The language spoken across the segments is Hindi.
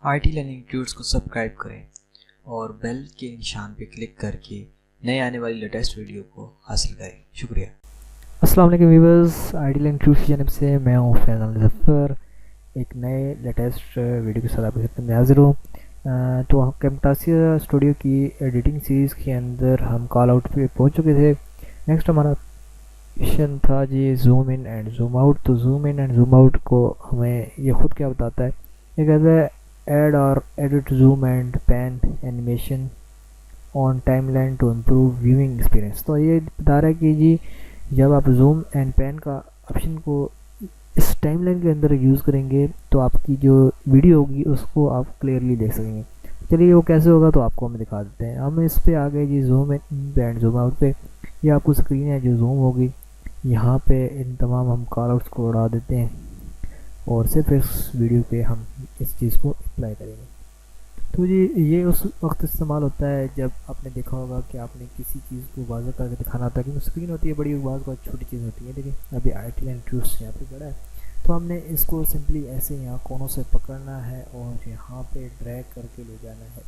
आईटी लर्निंग ट्यूट्स को सब्सक्राइब करें और बेल के निशान पर क्लिक करके नए आने वाली लेटेस्ट वीडियो को हासिल करें। शुक्रिया। अस्सलाम वालेकुम व्यूअर्स, आईटी लर्निंग ट्यूट्स की जानिब से मैं हूँ फैज़ल मुज़फ़्फ़र एक नए लेटेस्ट वीडियो के साथ आपके खिदमत में हाज़िर हूँ। तो हम कैमटासिया स्टूडियो की एडिटिंग सीरीज़ के अंदर हम कॉल आउट पे पहुँच चुके थे। नेक्स्ट हमारा मिशन था जी zoom in and zoom out. तो zoom in and zoom out को हमें ये खुद क्या बताता है, ये कहता है ऐड और edit zoom and pan animation on timeline to improve viewing experience. तो ये बता रहा है कि जी जब आप जूम एंड पैन का ऑप्शन को इस टाइमलाइन के अंदर यूज़ करेंगे तो आपकी जो वीडियो होगी उसको आप क्लियरली देख सकेंगे। चलिए वो कैसे होगा तो आपको हम दिखा देते हैं। हम इस पे आ गए जी zoom in and zoom out पे। ये आपको स्क्रीन है जो जूम होगी, यहाँ पे इन तमाम हम कॉल आउट्स को उड़ा देते हैं और सिर्फ इस वीडियो पे हम इस चीज़ को अप्लाई करेंगे। तो ये उस वक्त इस्तेमाल होता है जब आपने देखा होगा कि आपने किसी चीज़ को वाज़ह करके दिखाना होता है, क्योंकि स्क्रीन होती है बड़ी, बाज़ बहुत छोटी चीज़ होती है। लेकिन अभी आईटी लर्निंग ट्यूट्स यहाँ पे बड़ा है, तो हमने इसको सिंपली ऐसे यहाँ कोनों से पकड़ना है और यहाँ पे ड्रैग करके ले जाना है।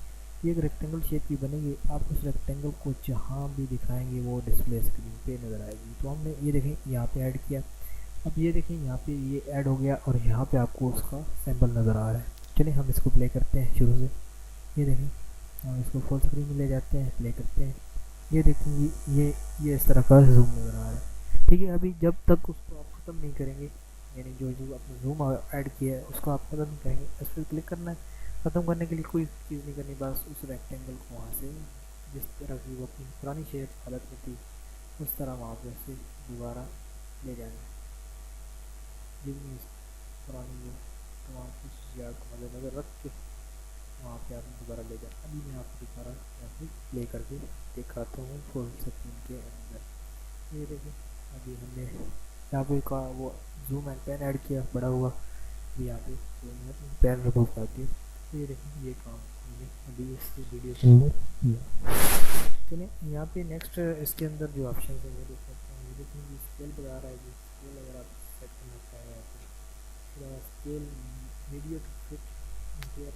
ये एक रेक्टेंगल शेप की बनेगी, आप उस रेक्टेंगल को जहाँ भी दिखाएंगे वो डिस्प्ले स्क्रीन पे नज़र आएगी। तो हमने ये देखें यहाँ पे ऐड किया, अब ये देखें यहाँ पे ये ऐड हो गया और यहाँ पे आपको उसका सैंपल नज़र आ रहा है। चलिए हम इसको प्ले करते हैं शुरू से। ये देखें, हम इसको फुल स्क्रीन में ले जाते हैं, प्ले करते हैं। ये देखेंगे ये इस तरह का जूम नज़र आ रहा है। ठीक है, अभी जब तक उसको आप ख़त्म नहीं करेंगे, यानी जो आपने जूम ऐड किया है उसको आप ख़त्म नहीं करेंगे, इस पर क्लिक करना है। ख़त्म करने के लिए कोई चीज़ नहीं करनी, बस उस रेक्टेंगल को वहाँ से जिस तरह की वो अपनी पुरानी शेप हालत में थी उस तरह वहाँ पर से दोबारा ले जाना है। जितनी पुरानी जो तमाम खसूसियात को मद्देनज़र रख के वहाँ पे आपने दोबारा ले जाए। अभी मैं आपको दिखा रहा हूँ, यहाँ पे प्ले करके दिखाता हूँ फुल स्क्रीन के अंदर। ये देखिए अभी हमने यहाँ पे का वो जूम एंड पैन ऐड किया, बड़ा हुआ। अभी यहाँ पे जूम एंड पैन रिमूव कर दिया। तो ये देखिए ये काम हमने अभी इस वीडियो के अंदर किया। चलिए यहाँ पे नेक्स्ट इसके अंदर जो ऑप्शन है वो देख सकते हैं। ये देखिए स्केल बता रहा है, जी स्केल अगर आप सेट करना चाहें यहाँ पे scale media to fit interior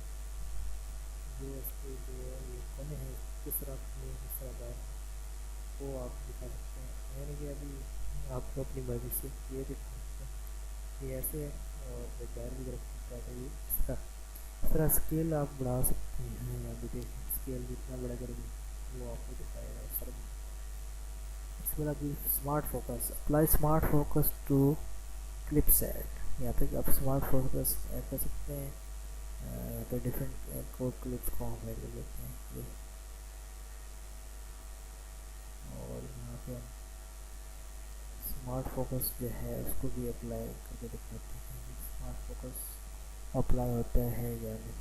जो इसके जो ये कोने हैं किस तरह में किस तरह का वो आप दिखा सकते हैं। यानी कि अभी आपको अपनी मर्ज़ी से ये दिखा सकते हैं, ये ऐसे है और बाहर भी रख सकता है। तो ये इस तरह स्केल आप बढ़ा सकते हैं। यहाँ पे देखिए स्केल जितना बड़ा करेंगे वो आपको दिखाएगा सर। इसके बाद अभी smart focus, apply smart focus to clip set. यहाँ पे आप स्मार्ट फोकस ऐड कर सकते हैं। तो डिफरेंट कोड क्लिप्स को हम ऐड कर देते हैं ये, और यहाँ पे हम स्मार्ट फोकस जो है उसको भी अप्लाई करके दिखाते हैं। स्मार्ट फोकस अप्लाई होता है या नहीं।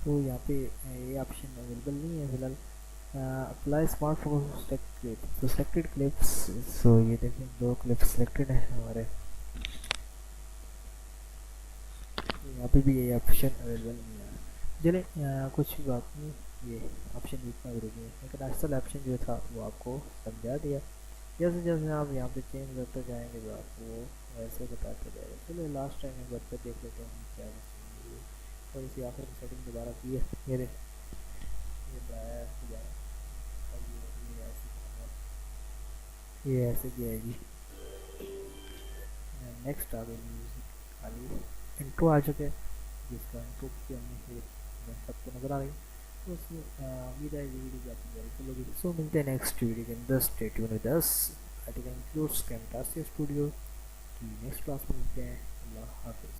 तो यहाँ पे ये ऑप्शन अवेलेबल नहीं है फिलहाल। Apply smart focus select clip, तो सेलेक्टेड क्लिप्स। सो ये देखें 2 क्लिप्स सेलेक्टेड है हमारे, यहाँ पे भी ये ऑप्शन अवेलेबल नहीं है। चलिए कुछ बात नहीं, ये ऑप्शन इतना ज़रूरी है, लेकिन असल ऑप्शन जो था वो आपको समझा दिया। जैसे जैसे आप यहाँ पे चेंज करते जाएंगे तो आपको वो वैसे बताते जाएगा। चलिए लास्ट टाइम एक बार फिर देख लेते हैं क्या है। और इसी आखिर में सेटिंग दोबारा की है, ये ऐसे किया है जी। नेक्स्ट आ गई म्यूज़िक, खाली इंट्रो आ चुके हैं जिसका इंट्रो की हमने सबको नज़र आ रही। तो उसमें उम्मीद है ये वीडियो आपको हेल्पफुल होगी। सो मिलते हैं नेक्स्ट वीडियो के अंदर। Stay tuned with us, IT learning tuts Camtasia studio की नेक्स्ट क्लास में मिलते हैं। अल्लाह हाफिज़।